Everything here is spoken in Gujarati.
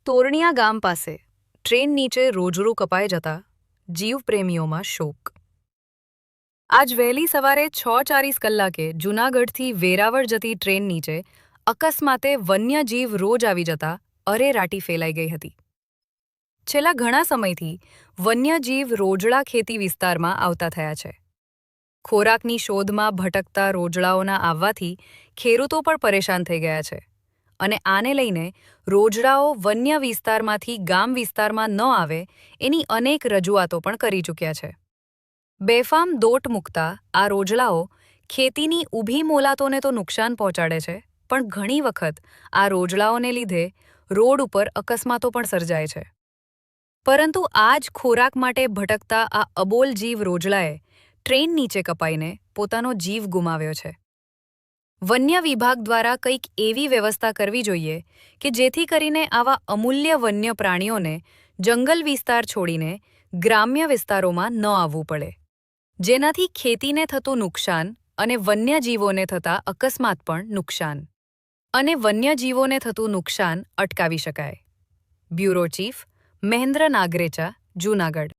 તોરણિયા ગામ પાસે ટ્રેન નીચે રોજડું કપાઈ જતા જીવપ્રેમીઓમાં શોક. આજ વહેલી સવારે 6:40 જૂનાગઢથી વેરાવળ જતી ટ્રેન નીચે અકસ્માતે વન્યજીવ રોજ આવી જતા અરેરાટી ફેલાઈ ગઈ હતી. છેલ્લા ઘણા સમયથી વન્યજીવ રોજડા ખેતી વિસ્તારમાં આવતા થયા છે. ખોરાકની શોધમાં ભટકતા રોજડાઓના આવવાથી ખેડૂતો પણ પરેશાન થઈ ગયા છે અને આને લઈને રોજડાઓ વન્ય વિસ્તારમાંથી ગામ વિસ્તારમાં ન આવે એની અનેક રજૂઆતો પણ કરી ચૂક્યા છે. બેફામ દોટ મૂકતા આ રોજડાઓ ખેતીની ઊભી મોલાતોને તો નુકસાન પહોંચાડે છે, પણ ઘણી વખત આ રોજડાઓને લીધે રોડ ઉપર અકસ્માતો પણ સર્જાય છે. પરંતુ આ જ ખોરાક માટે ભટકતા આ અબોલ જીવ રોજડાએ ટ્રેન નીચે કપાઈને પોતાનો જીવ ગુમાવ્યો છે. વન્ય વિભાગ દ્વારા કંઈક એવી વ્યવસ્થા કરવી જોઈએ કે જેથી કરીને આવા અમૂલ્ય વન્ય પ્રાણીઓને જંગલ વિસ્તાર છોડીને ગ્રામ્ય વિસ્તારોમાં ન આવવું પડે, જેનાથી ખેતીને થતું નુકસાન અને વન્યજીવોને થતા અકસ્માત પણ નુકસાન અને વન્યજીવોને થતું નુકસાન અટકાવી શકાય. Bureau chief, Mahendra Nagrecha, Junagadh.